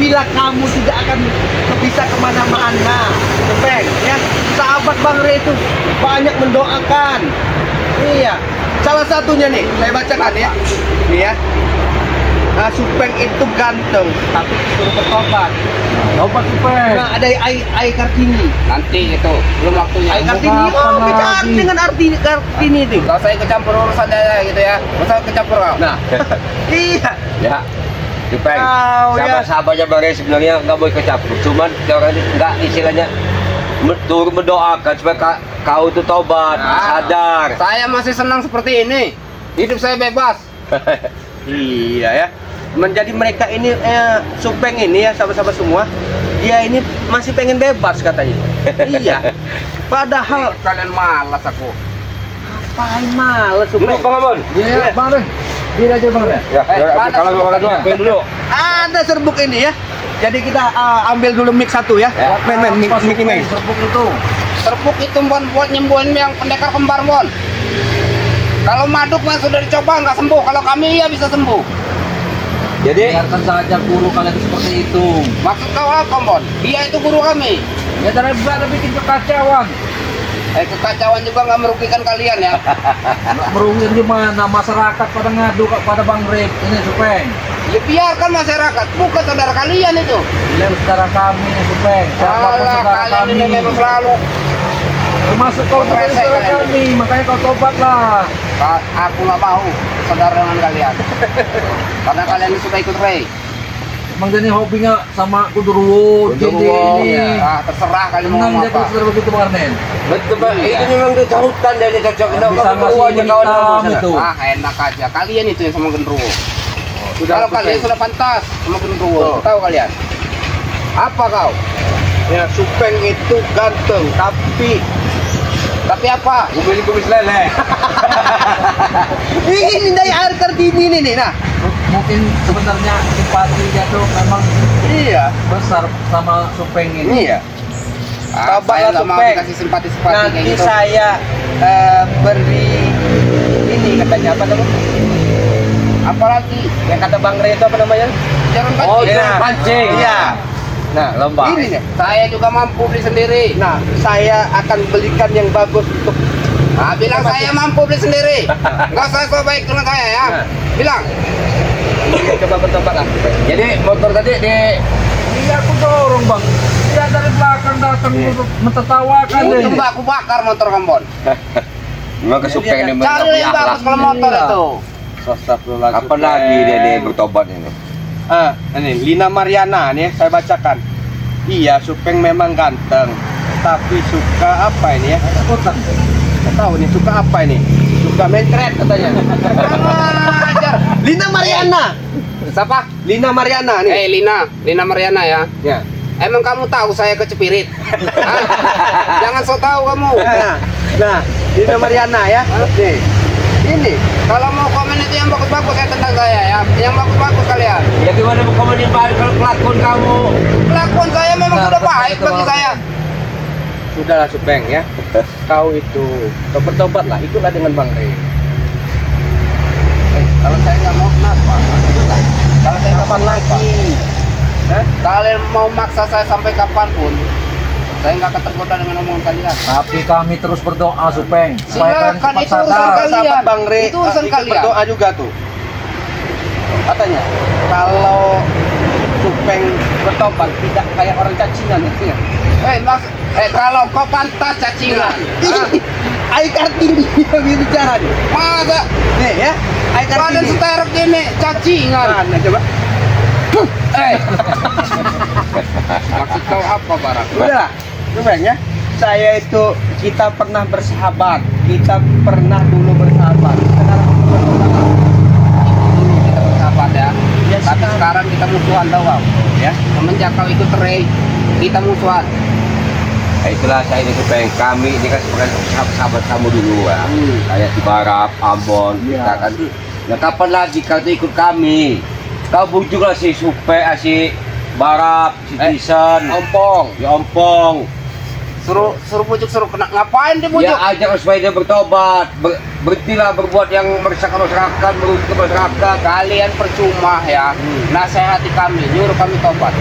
bila kamu tidak akan bisa kemana-mana, Supeng, ya. Sahabat Bang Rey itu banyak mendoakan. Iya, salah satunya nih, saya bacakan ya. Nih ya. Nah, Supeng itu ganteng, tapi suruh bertobat. Tobat Supeng. Nah, ada Ai Kartini. Nanti itu belum waktunya. Ai Kartini, oh, bicara dengan arti Kartini itu. Kalau saya kecampur urusan saya gitu ya, masa kecampur kau? Nah, iya. Ya. Supeng. Oh, ya. Sahabat-sahabatnya Bang Rey sebenarnya nggak boleh kecampur. Cuman orang ini nggak istilahnya turut mendoakan supaya kau itu tobat, sadar. Saya masih senang seperti ini. Hidup saya bebas. Iya ya. Menjadi mereka ini Supeng ini ya, sahabat-sahabat semua, dia ini masih pengen bebas katanya. Iya. Padahal Kalian malas aku. ngapain males Supeng? Bang Amon. Iya, Bang Rey. Dia aja Bang Rey. Ya, kalau mau dua, main dulu. Ada serbuk ini ya. Jadi kita ambil dulu mic satu ya. Mic ini. Serbuk itu. Serbuk itu Bon buat nyembuhin yang pendekar kembar Bon. Kalau maduk mah sudah dicoba nggak sembuh. Kalau kami ya bisa sembuh. Jadi Biarkan saja guru kalian seperti itu. Maksud kau apa Bon? Dia itu guru kami. Ya daripada bikin kekacauan. Kekacauan juga nggak merugikan kalian ya. Nggak merugikan gimana? Masyarakat pada ngadu pada Bang Rey. Ini Supeng. Ya biarkan masyarakat, bukan saudara kalian itu. Dia saudara kami Supeng. Siapapun Alah, saudara kalian kami. ini memang selalu. Termasuk kau juga Resek saudara kalian. kami. Makanya kau tobatlah. Aku nggak mau saudara dengan kalian. Karena kalian suka ikut Rey. Emang dia ini hobinya sama Kudurwo, Jadi ini. Ya, terserah kalian mau Tenang ngomong dia apa. saudara begitu Bang Arnen. betul Bang, ini memang ketahuan dan ini cocok. Bisa ngasih aja kawan hitam itu. Ah, enak aja. Kalian itu yang sama genderuwo. Sudah, Kalau kalian sudah pantas sama genderuwo, tahu kalian? Apa kau? Ya, Supeng itu ganteng, tapi apa? Kumis lele. ini dari air Kartini ini nih. Nah, Mungkin sebenarnya simpatinya tuh memang iya. besar sama Supeng ini. Iya. Ah, Coba saya lah, nggak mau Supeng. dikasih simpati-simpati kayak Nanti gitu. saya beri ini katanya apa namanya? Apalagi Yang kata Bang Rey itu apa namanya? jangan Oh, pancing. jangan pancing. Iya. Nah, Lomba. ini nih. Saya juga mampu beli sendiri. Nah, saya akan belikan yang bagus untuk Nah, bilang saya mampu beli sendiri. Nggak usah so baik dengan saya ya. Nah. Bilang. coba bertobat lah. Jadi motor tadi di Iya aku dorong Bang. Dia dari belakang datang untuk mentertawakan Itu deh. mbak aku bakar motor kambon. memang kesupeng ini Cari yang bagus kalau motor Iya. itu. Apa lagi dia nih bertobat ini? Ini Lina Mariana nih saya bacakan. Iya, Supeng memang ganteng, tapi suka apa ini ya? Kotak. Nggak tahu nih suka apa ini? Suka mencret katanya. Ajar. Lina Mariana. Siapa? Lina Mariana nih. Lina Mariana ya. Ya. Emang kamu tahu saya kecepirit? Hah? Jangan so tahu kamu. Nah, Lina Mariana ya. Nih. Ini Kalau mau komen itu yang bagus-bagus ya tentang saya ya. Yang bagus-bagus kalian. Ya gimana mau komenin balik kalau pelakon kamu? Kelakuan saya memang Nah, sudah baik betul, bagi Bang. saya. sudahlah Supeng ya. Kau itu bertobatlah, ikutlah dengan Bang Rey. Kalau saya nggak mau kenapa? Kalau saya Kapan lagi? Hah? Kalian mau maksa saya sampai kapanpun, saya nggak akan tergoda dengan omongan kalian. Tapi kami terus berdoa Supeng supaya kalian Silakan, cepat itu urusan sadar. kalian. Sahabat Bang Rey Itu urusan ikut kalian. berdoa juga tuh. Katanya kalau Supeng bertobat tidak kayak orang cacingan ya. Kalau kau pantas cacingan. Ai Kartini yang bicara nih. Masa Nih ya, Ai badan Kartini. seterek gini cacingan. Mana coba? Maksud kau apa barang? Udah, Supeng ya. Saya itu kita pernah bersahabat, kita pernah dulu bersahabat. Sekarang Kita bersahabat ya. Ya, Tapi sekarang kita musuhan tau kau. ya. Semenjak kau ikut Rey, kita musuhan. Nah, itulah saya ini supaya kami ini kan sebagai sahabat kamu dulu ya. Kayak di Barap, Ambon, kita kan. Nah kapan lagi kau tuh ikut kami? Kau bujuklah si Supe, si Barap, si Tison, Ompong. si Ompong. suruh pujuk, suruh kena ngapain dia pujuk? Ya ajak supaya dia bertobat, berhentilah berbuat yang meresahkan masyarakat, merugikan masyarakat. Kalian percuma ya, nasihati kami, nyuruh kami tobat.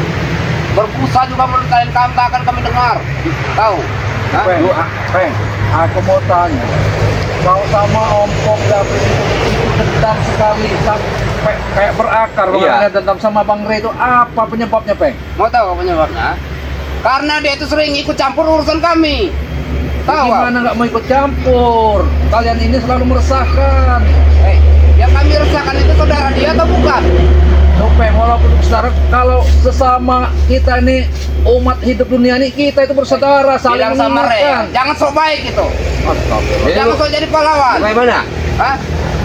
Berbusa juga menurut kalian, kami tak akan kami dengar. Tahu? Hah? Peng, aku mau tanya. Kau sama Om Pong David itu dendam sekali sampai kayak berakar. Kalau Iya. kalian dendam sama Bang Rey itu apa penyebabnya, Peng? Mau tahu apa penyebabnya? Karena dia itu sering ikut campur urusan kami. Tahu? Gimana nggak mau ikut campur? Kalian ini selalu meresahkan. Yang kami resahkan itu saudara dia atau bukan? Peng, walaupun saudara, kalau sesama kita ini umat hidup dunia ini, kita itu bersaudara, saling Bilang sama Rey, mengingatkan. jangan sok baik gitu. Jadi Jangan sok jadi pahlawan. Bagaimana? Hah?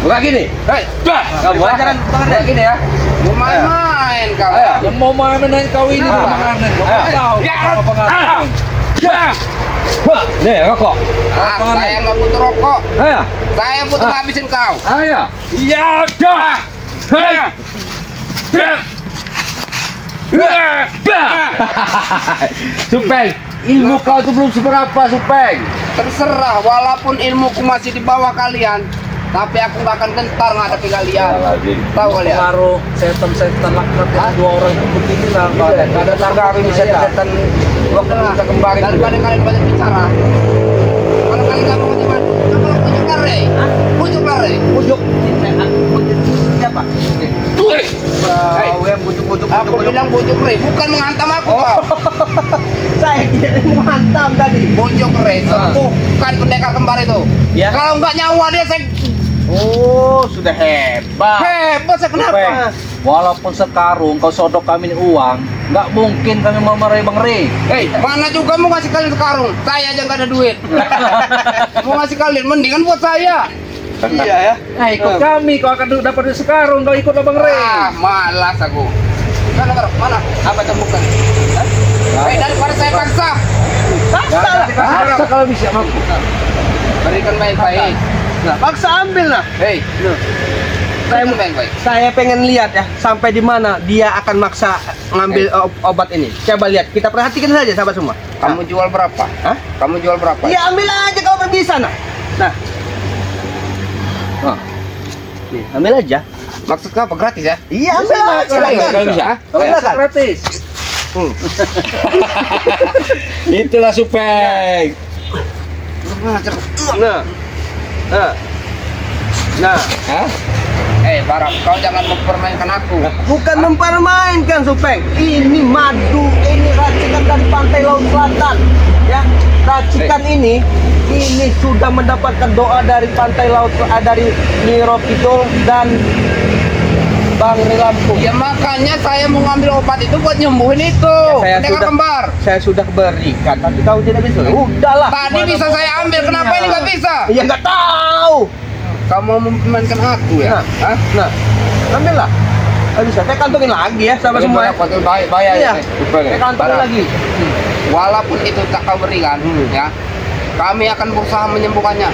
Bukan gini. Hei, Kamu Pelajaran Bang Rey. gini ya. mau main-main kau. Ayo. Yang mau main kau ini Ah. bagaimana? Kau Ah. tahu Ya. apa pengaruh? Wah, nih rokok. Ah, saya nggak butuh rokok. Ayo. Saya butuh ngabisin kau. Ayo. Iya, dah. Hei. Dah. Supeng, ilmu kau itu belum seberapa, Supeng. Terserah, walaupun ilmuku masih di bawah kalian, tapi aku nggak akan gentar menghadapi kalian. Tahu kalian? Pengaruh setan-setan laknat yang dua orang itu begini lah. Tidak ada tanggapi setan waktu kita kembali. Daripada kalian banyak bicara. Kalau kalian nggak mau gimana? Kalau pujuk lare, pujuk lare. Pujuk. Siapa? Kau yang bujuk-bujuk. Aku bilang bujuk Rey, bukan menghantam aku kau. Saya tidak menghantam tadi. Bujuk Rey, bukan pendekar kembar itu. Ya. Kalau nggak nyawa dia, saya Oh, sudah hebat. hebat. Saya kenapa? Peng, walaupun sekarung kau sodok kami ini uang, nggak mungkin kami memarahi Bang Rey. Hei, mana juga mau ngasih kalian sekarung? Saya aja nggak ada duit. Mau ngasih kalian, mendingan buat saya. Iya ya. Nah, ikut kami, kau akan dapat duit sekarung, kau ikut Bang Rey. Ah, malas aku. Mana? Apa temukan? Hei, daripada saya paksa, Paksa lah. Paksa kalau bisa, Bang. berikan baik-baik. Nah, paksa ambil lah. Hei, Saya berikan baik-baik. Saya pengen lihat ya sampai di mana dia akan maksa ngambil obat ini. Coba lihat, kita perhatikan saja sahabat semua. Kamu jual berapa? Hah? Kamu jual berapa? Ya ambil aja kalau bisa nah. Nah, Ah. nih, ambil aja. Maksud kau apa gratis ya? Iya ambil aja. Silakan, kalau bisa. Hah? Silakan. Gratis. Itulah Supeng. Nah, cepet. Nah. Nah. Nah, Hah? Barang, kau jangan mempermainkan aku. bukan mempermainkan Supeng. Ini madu, ini racikan dari pantai Laut Selatan. Ya, racikan ini sudah mendapatkan doa dari pantai Laut dari Nyi Ro Kidul dan Bang Rey Lampung. Ya makanya saya mau ngambil obat itu buat nyembuhin itu. Ya, saya Pendekar sudah- kembar. Saya sudah berikan, tapi kau tidak bisa. Udahlah. Tadi bisa saya ambil, kenapa ini nggak bisa? Ya nggak tahu. Kamu mau mempermainkan aku ya? Nah, Hah? nah, ambillah. Nggak bisa. Saya kantongin lagi ya, sama semua. Bayar Iya. Supeng. Saya kantongin lagi. Walaupun itu tak kau berikan, ya, kami akan berusaha menyembuhkannya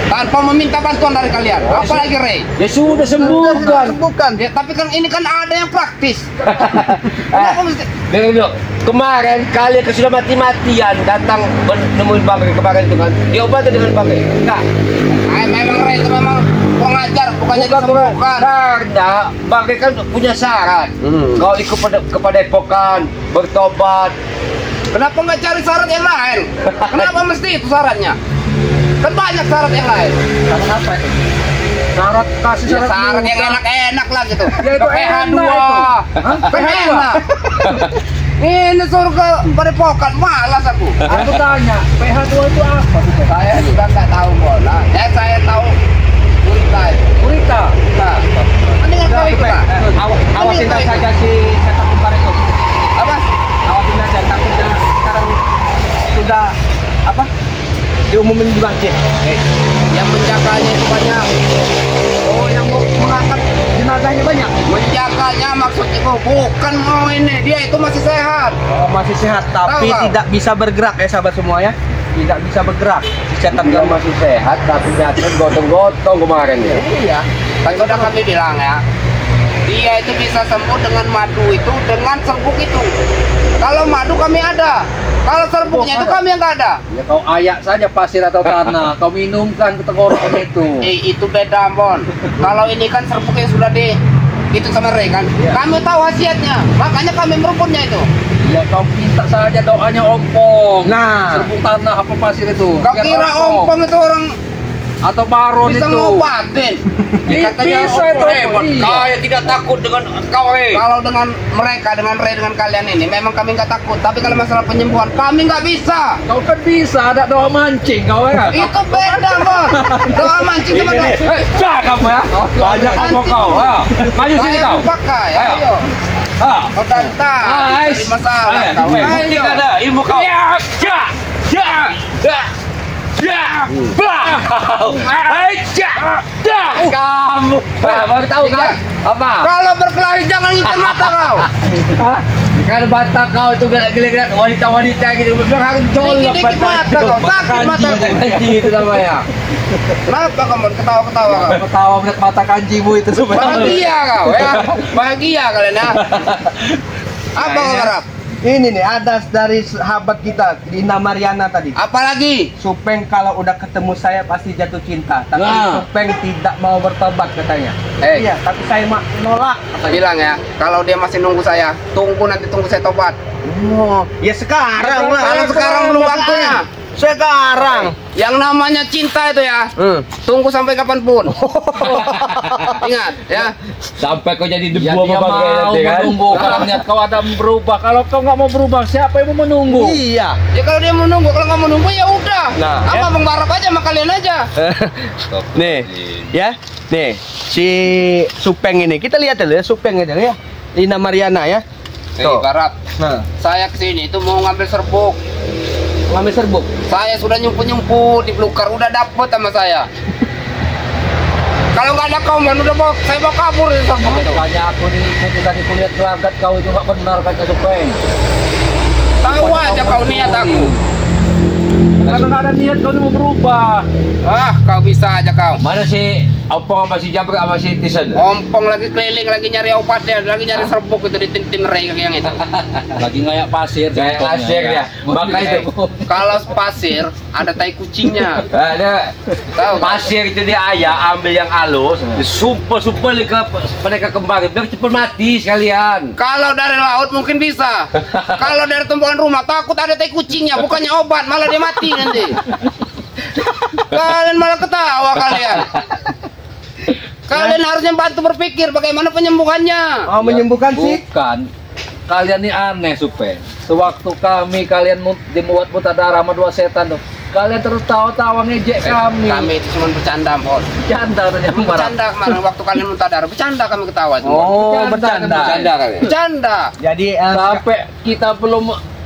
tanpa meminta bantuan dari kalian. Apalagi Rey. Ya sudah sembuhkan. Bukan. Ya, tapi kan ini kan ada yang praktis. Kenapa mesti? Dengar dulu. Kemarin kalian kan sudah mati-matian datang nemuin Bang Rey kemarin itu kan. Diobati dengan Bang Rey. Enggak. Memang Rey itu memang pengajar, bukannya disembuhkan. Karena Bang Rey kan punya syarat. Kau ikut kepada epokan, bertobat. Kenapa nggak cari syarat yang lain? Kenapa mesti itu syaratnya? Kan banyak syarat yang lain. Syarat apa itu? Syarat kasih Ya, syarat syarat yang muka. enak-enak lah gitu. Ya, itu PH2. enak itu. Hah? Kan PH2? enak. Ini suruh ke padepokan, malas aku. Aku tanya, PH2 itu apa? Saya juga nggak tahu bola. Ya saya tahu berita itu. Gurita. Nah, mendingan kau ikut lah. Awasin Mendingan kau saja ikut. si setan kembar itu. Apa? Awasin aja, takutnya sekarang sudah apa? Diumumin di masjid. Yang menjaganya itu banyak. Oh, yang mau mengangkat jenazahnya banyak. Menjaganya maksudnya bukan mau ini. Dia itu masih sehat. Oh, masih sehat tapi Tahu, Kang? tidak bisa bergerak ya sahabat semua ya. Tidak bisa bergerak. Si setan Dia kembar. masih sehat tapi nyata gotong-gotong kemarin ya. Iya. Tadi udah kami bilang ya, dia itu bisa sembuh dengan madu itu, dengan serbuk itu. Kalau madu kami ada, Kalau serbuknya itu kami yang nggak ada. Ya kau ayak saja pasir atau tanah, kau minumkan ke tenggorokan itu. Itu beda, Bon. Kalau ini kan serbuknya sudah itu sama Ray kan. Kami tahu khasiatnya, makanya kami merebutnya itu. Ya kau minta saja doanya ompong. Nah. Serbuk tanah apa pasir itu? Kau Biar kira ompong. ompong itu orang Atau baron bisa itu? ngobatin? Katanya Bisa ompong itu. hebat. Iya. Kau yang tidak takut dengan kau Kalau dengan mereka, dengan Ray, dengan kalian ini, memang kami nggak takut. Tapi kalau masalah penyembuhan, kami nggak bisa. Kau kan bisa ada doa mancing kau ya. Itu beda, Bon. Doa mancing sama doa. Cak kamu ya. Banyak kamu kau. Maju sini Saya kau. pakai, Ayo. ayo. Kau tantang, Ais. cari masalah. Ayo, Kau. bukti Ayo. ada ilmu kau. Ya, ya, ya, ya, ya, bau. Ya, ya, kamu. Baru tahu kan? Apa? Kalau berkelahi jangan ikan mata kau. Kalau mata kau itu gerak-gerak wanita-wanita gitu, harus colok Dikit-dikit mata kau, sakit mata kau. Kanji itu namanya. Kenapa kamu ketawa-ketawa kau? Ketawa melihat mata kanjimu itu sebenarnya. Bahagia kau ya, bahagia kalian ya. Apa kau harap? Ini nih ada dari sahabat kita Lina Mariana tadi. Apalagi? Supeng kalau udah ketemu saya pasti jatuh cinta. Tapi Nah. Supeng tidak mau bertobat katanya. Iya, Eh. tapi saya nolak. Bilang ya, kalau dia masih nunggu saya, nanti tunggu saya tobat. Oh, ya sekarang lah. Kalau sekarang belum waktunya. Sekarang. Yang namanya cinta itu ya, tunggu sampai kapanpun. Ingat ya. Sampai kau jadi Ya debu dia apa mau nanti kan? menunggu kalau niat kau ada berubah. Kalau kau nggak mau berubah, siapa yang mau menunggu? Iya. Ya kalau dia mau nunggu, kalau nggak mau nunggu ya udah. Nah, Apa Bang Barap aja sama kalian aja. Nih, ya. Nih, si Supeng ini. Kita lihat dulu ya Supeng itu ya. Lina Mariana ya. Tuh. Barap, Nah, saya kesini itu mau ngambil serbuk. ngambil serbuk. Saya sudah nyumpu di Blukar, udah dapet sama saya. Kalau nggak ada kau, man, saya bawa kabur dari serbuk itu. Makanya aku nih tadi kulihat gelagat kau itu nggak benar kata Supeng. Tahu aja kau niat aku. Karena nggak ada niat kau mau berubah. Ah, kau bisa aja kau. Mana si Opong sama si Jabrik sama si Tison? Ompong lagi keliling, lagi nyari obatnya, lagi nyari serbuk itu di tim Ray yang itu. Lagi ngayak pasir. Kayak contohnya. pasir dia. Makanya Kalau pasir ada tai kucingnya. ada Tahu kan? pasir itu dia ayah ambil yang halus, disumpel ke mereka kembali biar cepat mati sekalian. Kalau dari laut mungkin bisa. Kalau dari tumpukan rumah takut ada tai kucingnya, bukannya obat, malah dia mati nanti. Kalian malah ketawa kalian. Kalian harusnya bantu berpikir bagaimana penyembuhannya. Oh, menyembuhkan sih. Bukan. Kalian ini aneh, Supeng. Sewaktu dimuat muntah darah sama dua setan tuh, kalian terus tawa-tawa ngejek kami. Kami itu cuma bercanda, Pon. Bercanda katanya Bang Barap. Bercanda kemarin waktu kalian muntah darah, bercanda kami ketawa itu. Oh, Bercanda. bercanda. kali. Bercanda. Jadi Sampai kita belum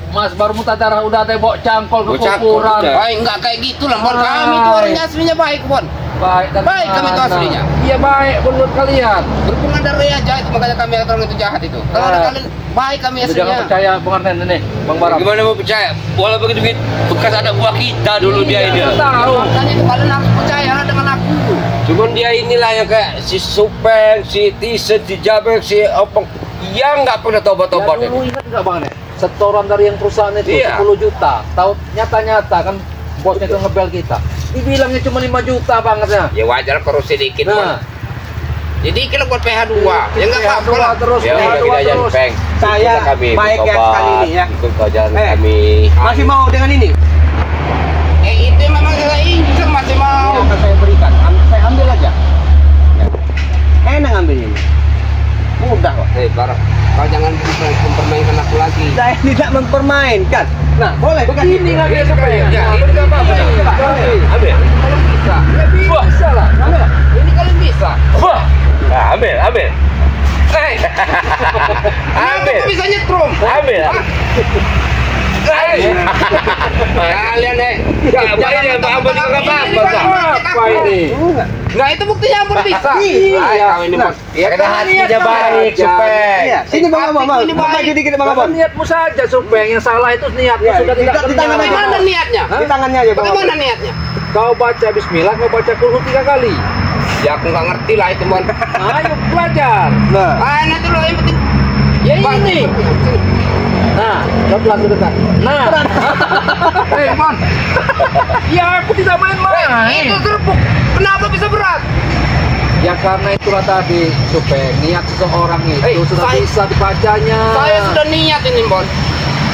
Mas baru muntah darah udah ada bawa cangkol ke Bawa cangkol, kuburan. udah. Baik, enggak kayak gitu lah, Pon. Kami itu orangnya aslinya baik, Pon. Baik dan Baik kami itu mana? aslinya. Iya baik menurut kalian. Berhubungan dari aja itu makanya kami kata orang itu jahat itu. Kalau ada kalian baik kami Lu jangan aslinya. percaya pengertian ini, Bang Barap. Gimana mau percaya? Walaupun begitu bekas anak buah kita dulu dia ini. Kita tahu. Makanya itu kalian harus percaya dengan aku. Cuman dia inilah yang kayak si Supeng, si Tison, si Jabrik, si Opong yang nggak pernah tobat-tobat. Ya, dulu ingat nggak Bang Nek? Setoran dari yang perusahaan itu Iya. 10 juta. Tahu nyata-nyata kan bosnya itu ngebel kita. Dibilangnya cuma 5 juta bangetnya. Ya wajar kalau sedikit, Pon. Nah, Jadi kalau buat PH 2, ya enggak apa-apa lah. terus. Ya udah PH2 kita aja terus. Peng. Saya Kita kami baik ya bertobat, sekali ini ya. Ikut jalan Eh, kami. masih mau dengan ini? Itu memang saya incer masih mau. Akan saya berikan. Saya ambil aja. Ya. Enak ambil ini. Mudah kok. Hei, Barap, kau jangan mempermainkan aku lagi. Saya tidak mempermainkan. Nah, boleh Begini lagi Supeng. Ya, Nah, ini nggak apa-apa. Ambil. Kalian bisa. Bisa lah. Ambil. Ini kalian bisa. Wah. Nah, ambil. Hei, Ambil. aku bisa nyetrum. Ambil. Kalian Enggak, baik ya, Pak Ambon juga apa-apa. Apa ini? Nah, itu buktinya Ambon bisa. Iya. Ay, kau ini Nah, Bos. Karena hatinya baik, Supeng. Iya, sini Bang Abang, Bang. Ini baik. Maju dikit Bang Bukan Abang. niatmu saja Supeng, yang salah itu niatmu Ya, sudah tidak di tangan benar. aja, Bagaimana niatnya? Di tangannya aja Bang. Bagaimana Abang. niatnya? Kau baca bismillah, kau baca kulhu 3 kali. Ya aku nggak ngerti lah itu, Bon. Ayo belajar. Nah, Ah, nanti lo yang penting. Ya ini. Nah, coba langsung dekat. Nah. Hei, Mon. Ya aku tidak main-main. Itu kerupuk. Kenapa bisa berat? Ya karena itulah tadi, supaya niat seseorang itu Hei, sudah saya- bisa dibacanya. Saya sudah niat ini, Bon.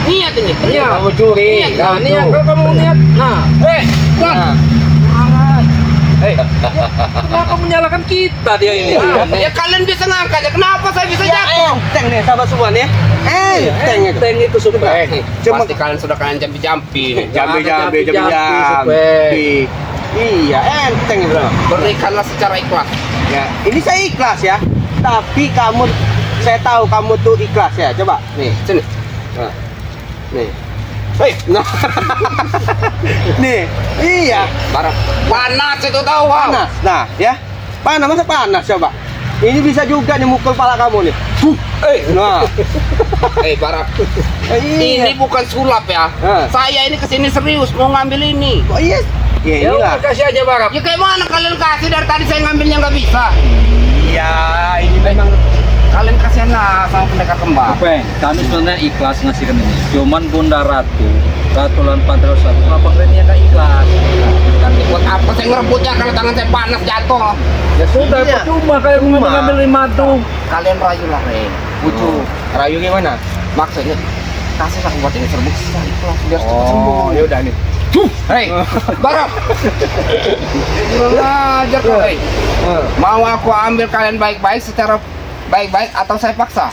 Niat ini. Iya. Kamu curi. Niat, Nah, Kamu niat tuh. kalau kamu niat. Nah, Hei, Mon. kenapa menyalahkan kita dia ini? Ya kalian bisa ngangkat ya. Kenapa saya bisa jatuh? Enteng nih sahabat semua nih. Enteng itu. Tank itu supaya. Pasti kalian sudah kalian jampi-jampi. Jambi. Iya, enteng itu. Berikanlah secara ikhlas. Ya, ini saya ikhlas ya. Tapi saya tahu kamu tuh ikhlas ya. Coba, nih, sini. Nah, nih. Hei, nah. Nih, iya. Barang panas itu tahu, wow. Panas. Nah, ya. Panas, masa panas coba. Ini bisa juga nih mukul pala kamu nih. Nah. Barak. Iya. Ini bukan sulap ya. Saya ini kesini serius mau ngambil ini. Oh iya. Ya Ya inilah. udah, kasih aja Barap. Ya kayak mana kalian kasih dari tadi saya ngambilnya nggak bisa. Iya, ini memang Kalian kasihan lah sama pendekar kembar. Peng, kami sebenarnya ikhlas ngasihkan ini. Cuman Bunda Ratu Lanpan terus satu, Abang Reni yang gak ikhlas. Nanti buat apa saya ngerebutnya kalau tangan saya panas jatuh. Ya sudah, Iya. percuma kayak rumah mengambil 5 tuh. Kalian rayu lah, Ren. Bucu. rayu gimana? Maksudnya kasihlah buat ini serbuk saya ikhlas biar cepat Oh, sembuh. ya udah nih. Hei, Barap. Kurang ajar kau, hei. Mau aku ambil kalian baik-baik secara baik-baik atau saya paksa?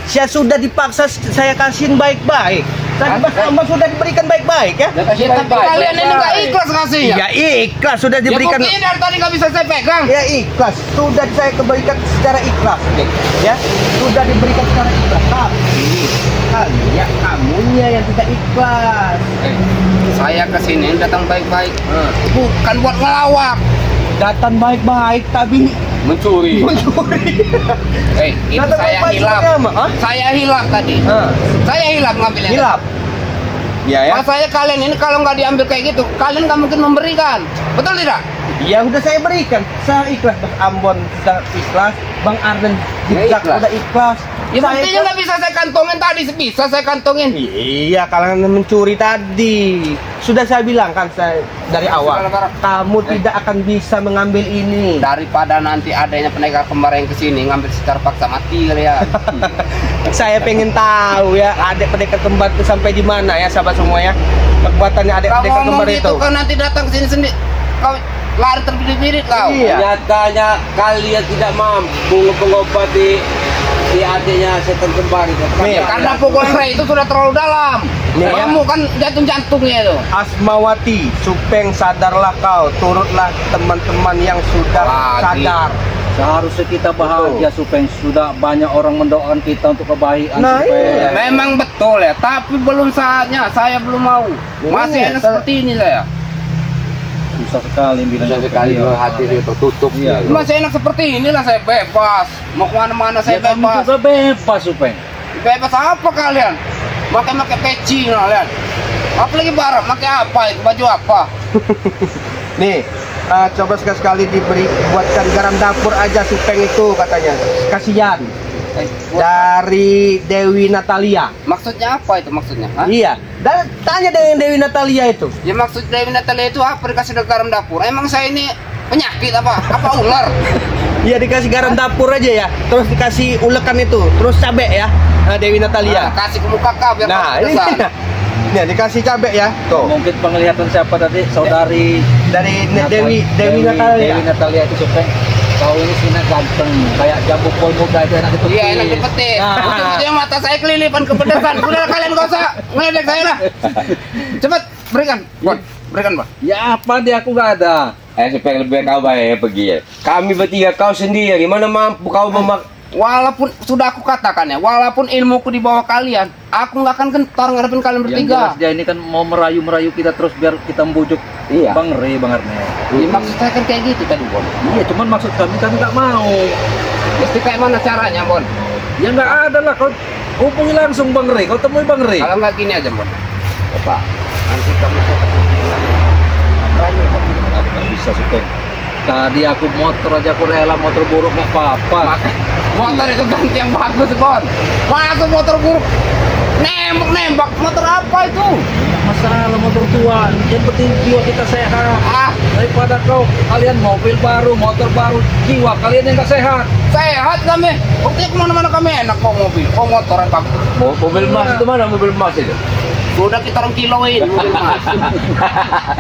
Saya sudah dipaksa saya kasihin baik-baik. Hamba sudah diberikan baik-baik ya. Ya, tapi kalian ini nggak ikhlas kasihnya. Ya ikhlas sudah Ya diberikan. buktinya dari tadi nggak bisa saya pegang. Ya ikhlas sudah saya keberikan secara ikhlas. Ya sudah diberikan secara ikhlas. Tapi ya kamunya yang tidak ikhlas. Saya kesini datang baik-baik, bukan buat ngelawak. Datang baik-baik tapi Mencuri. mencuri. Itu Datang saya baik-baik hilap. seperti apa? Hah? Saya hilap tadi. Saya hilap ngambilnya. Hilap. Ya ya. Mas saya kalian ini kalau nggak diambil kayak gitu, kalian nggak mungkin memberikan. Betul tidak? Ya udah saya berikan. Saya ikhlas, Bang Ambon sudah ikhlas, Bang Arden Ya, Zigzag ikhlas. udah ikhlas. Ya Saya buktinya ikhlas. nggak bisa saya kantongin tadi, bisa saya kantongin. Iya, kalian mencuri tadi. Sudah saya bilang kan saya dari awal, Barang. kamu tidak akan bisa mengambil ini. Daripada nanti adanya pendekar kembar yang kesini ngambil secara paksa mati kalian. Saya pengen tahu ya, adik pendekar kembar itu sampai di mana ya, sahabat semua ya. Kekuatannya adik Kamu pendekar ngomong kembar gitu itu. kan nanti datang ke sini sendiri. Kau lari terbirit-birit kau. Iya. Nyatanya kalian tidak mampu mengobati si adiknya setan kembar itu. Nih, Karena pukulan Ray itu sudah terlalu dalam. Nih, ya. Kamu kan jantung-jantungnya itu. Asmawati, Supeng sadarlah kau, turutlah teman-teman yang sudah Lagi. sadar. Seharusnya kita bahagia supaya sudah banyak orang mendoakan kita untuk kebaikan. Nah, supaya. iya. Memang betul ya, tapi belum saatnya. Saya belum mau. Masih Iya, enak seperti ini saya. Susah sekali bilang Bisa sekali hati dia tertutup. Iya. Masih enak seperti inilah saya bebas. Mau kemana-mana saya Ya, kami bebas. juga bebas supaya. Bebas apa kalian? Pakai peci kalian. Apalagi barang, pakai apa itu? Baju apa? Nih, coba sekali-sekali diberi buatkan garam dapur aja Supeng itu katanya. Kasihan. Dari Dewi Natalia. Maksudnya apa itu maksudnya? Hah? Iya. Dan tanya dengan Dewi Natalia itu. Ya maksud Dewi Natalia itu apa dikasih garam dapur? Emang saya ini penyakit apa? Apa ular? Iya dikasih garam dapur aja ya. Terus dikasih ulekan itu. Terus cabe ya. Dewi Natalia. Nah, kasih ke muka kau biar Nah, kau ini besar. Nih, dikasih cabe ya. Tuh. Mungkin penglihatan siapa tadi? Saudari Dari Dewi Natalia. Dewi Natalia itu supaya kau ini sinak ganteng kayak jambu pol muda itu enak dipetik. Iya enak dipetik. Nah. Ujung-ujungnya mata saya kelilipan kepedesan. Udah kalian gak usah ngeledek saya lah. Cepat berikan, Bon. Berikan, Bon. Ya apa dia aku gak ada. Supaya lebih kau baik pergi ya. Kami bertiga kau sendiri. Mana mampu kau Walaupun sudah aku katakan ya, walaupun ilmuku di bawah kalian, aku nggak akan gentar ngadepin kalian Yang bertiga. jelas dia ini kan mau merayu-merayu kita terus biar kita membujuk Iya. Bang Rey, Bang Arne. Ya, maksud saya kan kayak gitu tadi, Bon. Iya, cuman maksud kami nggak mau. Mesti kayak mana caranya, Bon? Ya nggak ada lah, kau hubungi langsung Bang Rey, kau temui Bang Rey. Kalau nggak gini aja, Bon. Apa? Nanti kamu Nggak bisa supaya. Tadi aku motor aja aku rela motor buruk nggak apa-apa. motor itu ganti yang bagus, Bon. Masa motor buruk nembak nembak motor apa itu? Masalah motor tua, yang penting jiwa kita sehat. Daripada kalian mobil baru, motor baru, jiwa kalian yang nggak sehat. Sehat kami. Buktinya kemana-mana kami enak kok mobil, kok motoran kamu. Mobil emas itu mana mobil emas itu? Sudah kita orang kiloin mobil mas.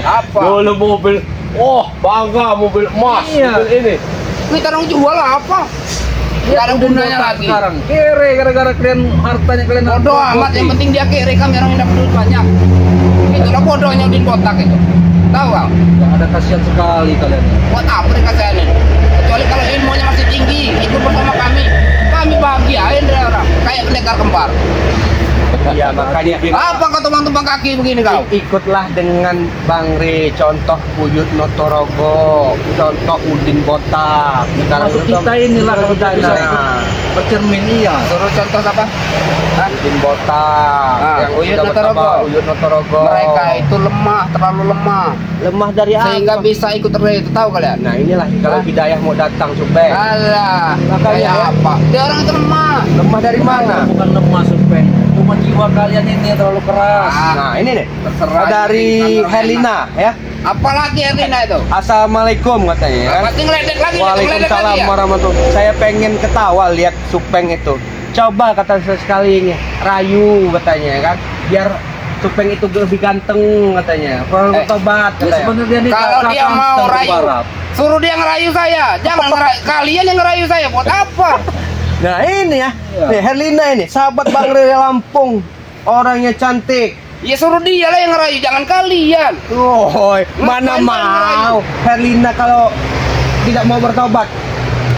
Apa? Dulu mobil, bangga mobil emas. Iya. Mobil ini. Kita orang jual apa? Gak ada gunanya lagi. Sekarang kere gara-gara kalian hartanya kalian. Bodoh amat, yang penting dia kiri, kami orang yang dapat duit banyak. Itulah bodohnya Udin Botak itu. Tahu kau? Gak ada kasihan sekali kalian. Buat apa mereka saya ini? Kecuali kalau ilmunya masih tinggi, ikut bersama kami. Kami bahagiain dia orang, kayak pendekar kembar. Iya, makanya Apa kau tumpang-tumpang kaki begini kau? ikutlah dengan Bang Re, contoh Uyut Notorogo, contoh Udin Botak. Termasuk kita inilah kalau kita bisa ikut bercermin iya. Suruh contoh apa? Udin Botak, yang Uyut sudah Notorogo. bertambah, Uyut Notorogo. Mereka itu lemah, terlalu lemah. lemah dari Sehingga apa? bisa ikut relay itu, tahu kalian? Nah inilah kalau hidayah mau datang Supeng. Alah, Makanya kayak ya. apa? Dia orang itu lemah. Lemah dari mana? Bukan lemah Supeng, cuma jiwa kalian ini yang terlalu keras. Nah ini nih Terserah dari ini, kan Helena ya. Apalagi Herlina itu? Assalamualaikum katanya ya. Pasti ngeledek lagi, ngeledek Waalaikumsalam lagi ya? warahmatullahi. Saya pengen ketawa lihat Supeng itu. Coba kata sekali ini rayu katanya kan, biar Supeng itu lebih ganteng katanya. Kalau tobat Ya, katanya. sebenarnya nih Kalau kakak dia mau ganteng rayu, Barat. suruh dia ngerayu saya. Jangan kalian yang ngerayu saya. Buat apa? Nah ini ya, Iya. nih Herlina ini sahabat Bang Rere Lampung, orangnya cantik. Ya suruh dia lah yang ngerayu, jangan kalian. Woi, mana Ngapain mau Herlina kalau tidak mau bertobat?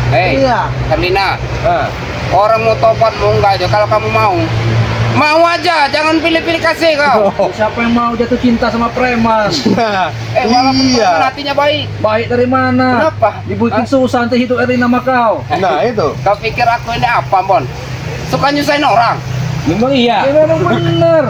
Hei, Iya. Herlina, Ah. orang mau tobat mau enggak aja. Kalau kamu mau aja, jangan pilih-pilih kasih kau. Siapa yang mau jatuh cinta sama preman? Nah, Walaupun iya. hatinya baik. Baik dari mana? Kenapa? Dibikin susah nanti hidup Erina sama kau. Nah itu. Kau pikir aku ini apa, Bon? Suka nyusahin orang? Memang iya. Ya memang bener.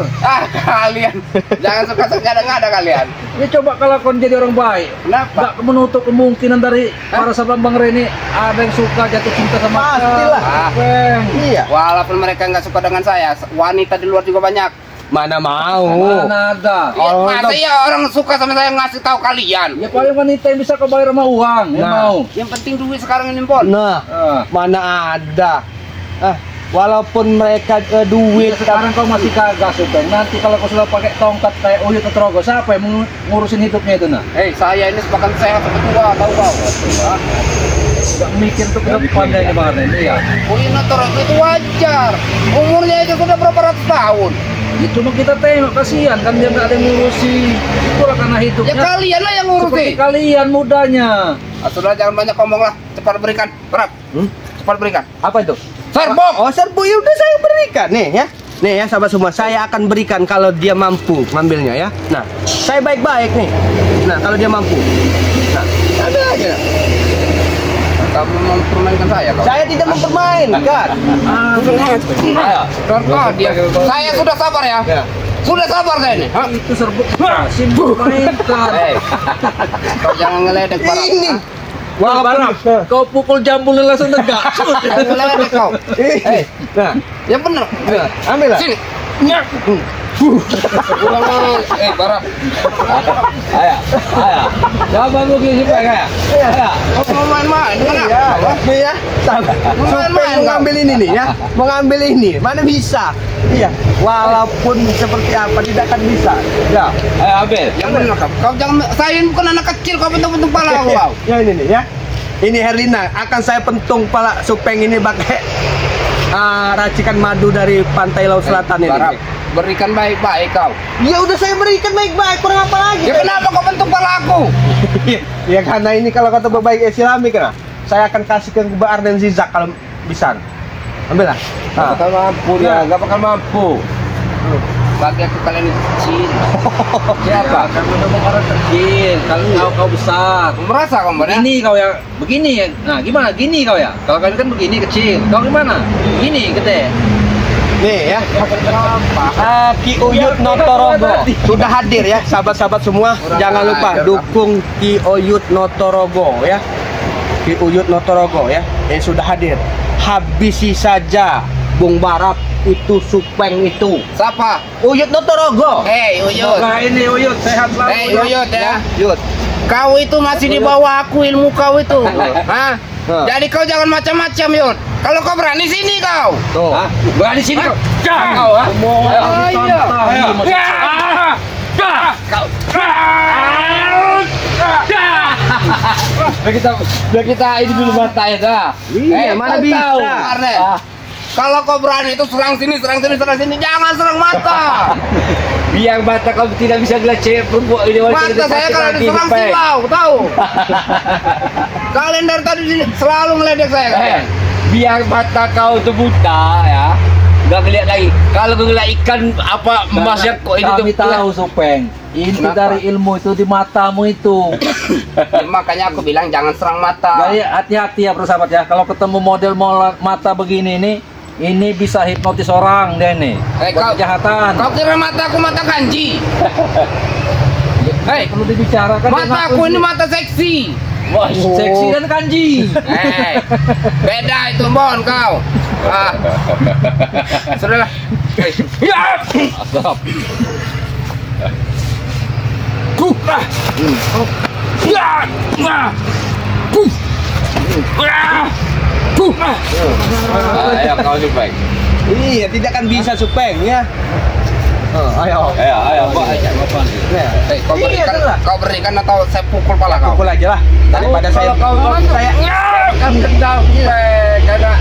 Kalian jangan suka ngada-ngada kalian. Ya coba kalau kau jadi orang baik. Kenapa? Gak menutup kemungkinan dari para sahabat Bang Reni ada yang suka jatuh cinta sama kau. Pastilah. Supeng. Iya. Walaupun mereka nggak suka dengan saya, wanita di luar juga banyak. Mana mau? Mana ada? Ya, Oh, masa itu- ya orang suka sama saya ngasih tahu kalian? Ya paling wanita yang bisa kau bayar sama uang. Ya Nah. mau. Yang penting duit sekarang ini, Bon. Nah, mana ada? Walaupun mereka duit Sekarang kau masih kagak Supeng. Nanti kalau kau sudah pakai tongkat kayak Uyut Notorogo, siapa yang ngurusin hidupnya itu nah? Saya ini sebagai sehat tua, tahu kau? Gak mikir tuh ke depan ini Bang Reni. Iya. Notorogo itu wajar. Umurnya itu sudah berapa ratus tahun. Ya cuma kita tengok kasihan kan dia nggak ada yang ngurusi. Itulah karena Ya hidupnya. kalian lah yang Seperti ngurusin. kalian mudanya. Sudah jangan banyak ngomong lah. Cepat berikan. Berap. Cepat berikan. apa itu? Serbuk. Oh, serbu ya udah saya berikan nih ya. Nih ya sahabat semua, saya akan berikan kalau dia mampu ngambilnya ya. Nah, saya baik-baik nih. Nah, kalau dia mampu. Nah, ada aja. Kamu mempermainkan saya, kau? Saya tidak mempermainkan. Contoh dia. Saya sudah sabar ya. Ya. Sudah sabar saya ini. Hah? Itu serbuk kasih mainkan. Kau jangan ngeledek Barat. Ini. Barang, kau pukul jambulnya langsung tegak. Jangan ngeledek kau. Nah, Ya bener. nah, ambil lah. Sini. Nyak. Ulang. Barat. Ayah. Coba mungkin Supeng ya. Kau mau main-main dengan Iya, apa? nih ya. Supeng mau ngambil ini nih ya. Mau ngambil ini, mana bisa? Iya, walaupun seperti apa tidak akan bisa. Ya. Ayo ambil. Yang bener kau jangan. Saya ini bukan anak kecil. Kau bentuk-bentuk pala kau. Ya ini nih ya. Ini Herlina akan saya pentung pala Supeng ini pakai racikan madu dari pantai Laut Selatan ini. Barat. Berikan baik-baik kau. Ya udah saya berikan baik-baik, kurang apa lagi? Ya kenapa kau bentuk pala aku? Ya karena ini kalau kata baik Islami kan, saya akan kasih ke Baar dan Zizak kalau bisa. Ambil lah. Gak bakal mampu dia, gak bakal mampu. Bagi aku kalian itu kecil. Siapa? Kan ngomong orang kecil. Kalau kau besar. Kau merasa kau Bon, ya? Ini kau ya begini ya. Nah gimana? Gini kau ya. Kalau kalian kan begini kecil. Kau gimana? Gini gede. Nih ya. Ki Uyut Notorogo sudah hadir ya, sahabat-sahabat semua. Jangan lupa dukung Ki Uyut Notorogo ya. Ki Uyut Notorogo ya, yang sudah hadir. Habisi saja Bung Barat itu Supeng itu. Siapa? Uyut Notorogo. Uyut. Nah ini Uyut sehat selalu. Uyut ya. Uyut. Kau itu masih di bawah aku ilmu kau itu. Hah? Jadi kau jangan macam-macam, Yud. Kalau kau berani sini kau. Tuh. Hah? Berani sini kau. Jangan. Kau, ha? Biar kita ini dulu mata ya dah. Iya, mana kau bisa. tahu. Arne. Kalau kau berani itu serang sini, serang sini, serang sini, jangan serang mata. Biar mata kau tidak bisa ngeliat cewek perempuan ini. Mata saya kalau diserang silau, tahu? Kalian dari tadi sini selalu ngeledek saya kalian. Biar mata kau itu buta ya. Nggak ngeliat lagi. Kalau kau ngeliat ikan apa emas yang kok ini Kami tuh. tahu Supeng. Inti Kenapa? dari ilmu itu di matamu itu. Ya, makanya aku bilang jangan serang mata. Jadi hati-hati ya persahabat ya. Kalau ketemu model mata begini nih, ini bisa hipnotis orang deh nih. Buat kejahatan. Kau kira mata aku mata kanji? Hei, Perlu dibicarakan. mata aku ini mata seksi. Wah, seksi dan kanji. Beda itu Bon kau. Sudahlah. Ya. Asap. Ya. Ayo kau ni baik. Iya, tidak akan bisa Supeng ya. Ayo. Ayo, Pak. Kau Iya, berikan, itulah. kau berikan atau saya pukul pala kau. Pukul aja lah daripada saya. Saya kan tendang. Karena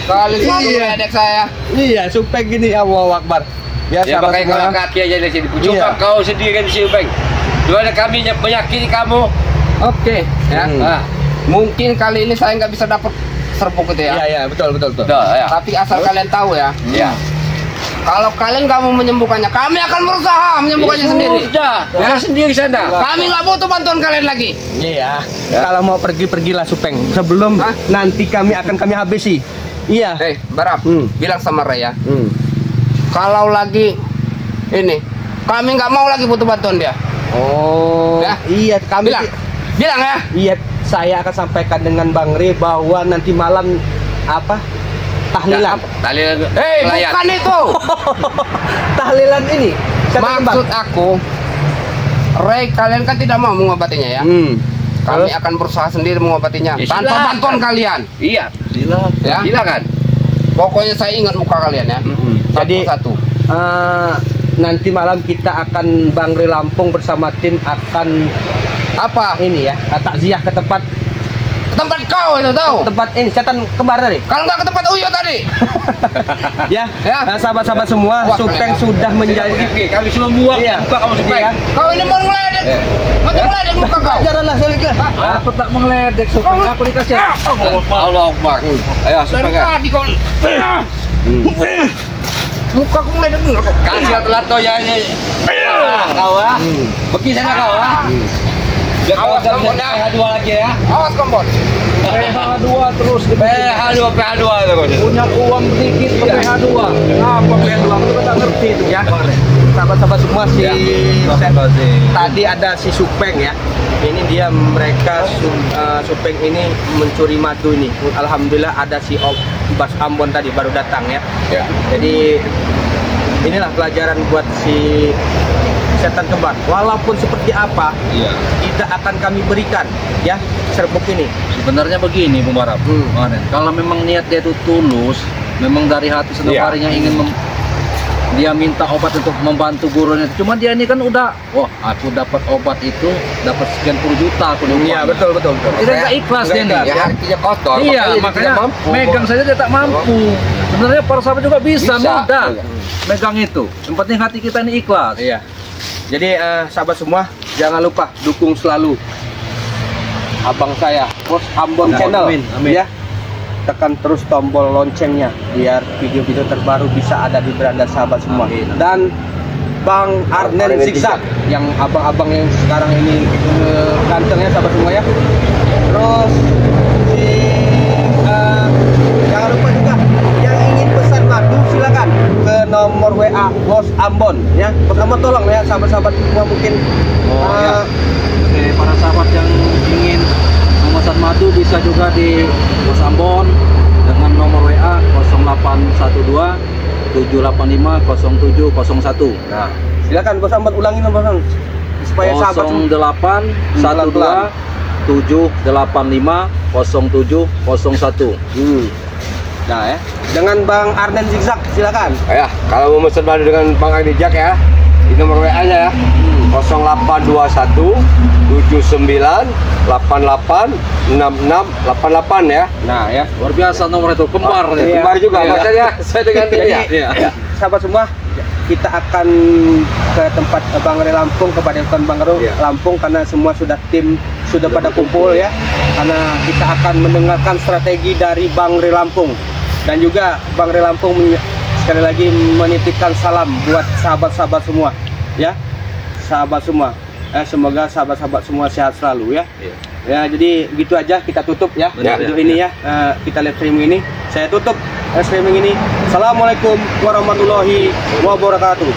kali selalu meledek saya. iya Supeng gini Allahu Akbar. Ya, Ya sahabat pakai semua. kalah kaki aja di sini. Coba Iya. kau sendiri di sini, Bang. Dua kami menyakiti kamu. Oke, ya. Ah, Mungkin kali ini saya nggak bisa dapat serbuk itu ya. Iya, betul. dah, ya. Tapi asal kalian tahu ya, Ya. kalau kalian nggak mau menyembuhkannya, kami akan berusaha menyembuhkannya sendiri. Sudah, Ya. sendiri sana. Kami nggak butuh bantuan kalian lagi. Iya. Ya. Kalau mau pergilah Supeng. Sebelum Hah? nanti kami habisi. Iya. Barap, bilang sama Raya, Hmm. kalau lagi ini, kami nggak mau lagi butuh bantuan dia. Oh. Ya. Iya, kami Bilang ya. Iya, saya akan sampaikan dengan Bang Re bahwa nanti malam apa? Tahlilan. Tahlilan. Bukan itu. Tahlilan ini. Setan kembar. Maksud aku, Ray, kalian kan tidak mau mengobatinya ya. Kami akan berusaha sendiri mengobatinya Ya, tanpa silakan. bantuan kalian. Iya. Ya. Silakan. Pokoknya saya ingat muka kalian ya. Jadi Satu. nanti malam kita akan Bang Re Lampung bersama tim akan Apa? ini ya, takziah ke tempat Tempat kau itu tahu. ini setan kembar tadi. Kalau nggak ke tempat Uyo tadi. Ya, Ya. sahabat-sahabat semua, Wah, Supeng keren. sudah menjadi Kami semua buang. Iya. Buka kamu sendiri. Iya. Kau ini mau ngeledek. Mau ngeledek muka kau. Ajaranlah saya. Aku tak mengeledek Supeng. Aku dikasih. Allah Akbar. Ayo, Dari supaya tadi kau. Muka aku ngeledek bener kok. kasih lato ya ini. Kau ah. Pergi sana kau ah. Biar kau Awas, bisa kamu, ya. PH2 lagi ya. Awas kompon. PH2 terus PH2 terus. punya uang sedikit ke PH2. Apa PH2? Aku tak ngerti itu ya. Sahabat-sahabat semua Ya. tadi ada si Supeng ya. Ini dia mereka Supeng ini mencuri madu ini. Alhamdulillah ada si Bas Ambon tadi baru datang ya. Ya. Jadi inilah pelajaran buat si setan kembar. Walaupun seperti apa, Iya. tidak akan kami berikan ya serbuk ini. Sebenarnya begini Bung Barap. Kalau memang niat dia itu tulus, memang dari hati setiap Iya. harinya ingin dia minta obat untuk membantu gurunya. Cuma dia ini kan udah, wah aku dapat obat itu dapat sekian puluh juta aku udah Iya, betul. Dia nggak ikhlas dia nih. Ya hatinya kotor. Iya, dia makanya tidak mampu. megang saja dia tak mampu. Sebenarnya para sahabat juga bisa, Bisa. mudah Iya. megang itu. Yang penting hati kita ini ikhlas. Iya. Jadi sahabat semua jangan lupa dukung selalu abang saya, Bos Ambon Channel. Amin. Ya. Tekan terus tombol loncengnya biar video-video terbaru bisa ada di beranda sahabat semua. Amin. Dan Bang Arnen Zigzag yang abang-abang yang sekarang ini gantengnya sahabat semua ya. Terus si jangan lupa juga yang ingin pesan madu silakan ke nomor WA Bos Ambon ya. Bos Ambon tolong ya sahabat-sahabat semua mungkin Oke, para sahabat yang ingin memesan madu bisa juga di Pos Ambon dengan nomor WA 0812 785 0701. Nah, silakan Bos Ambon ulangin Bos Ambon supaya sahabat 0812 785 0701. Nah ya, dengan Bang Arden Zigzag silakan. Ya, kalau mau pesan madu dengan Bang Arden Zigzag ya, di nomor WA-nya ya. 0821 79 88 66 88 ya. Nah ya, Luar biasa nomor itu, kembar nih. Iya. Kembar juga Iya. maksudnya saya dengan dia. Jadi, Iya. sahabat semua, kita akan ke tempat Bang Re Lampung, kepada Bang Re Iya. Lampung karena semua sudah tim sudah pada kumpul ya. Karena kita akan mendengarkan strategi dari Bang Re Lampung dan juga Bang Re Lampung sekali lagi menitipkan salam buat sahabat-sahabat semua ya. Sahabat semua. Semoga sahabat-sahabat semua sehat selalu ya. Iya. Ya, jadi gitu aja kita tutup ya. Benar, Video ya. ini ya. Kita live streaming ini. Saya tutup streaming ini. Assalamualaikum warahmatullahi wabarakatuh.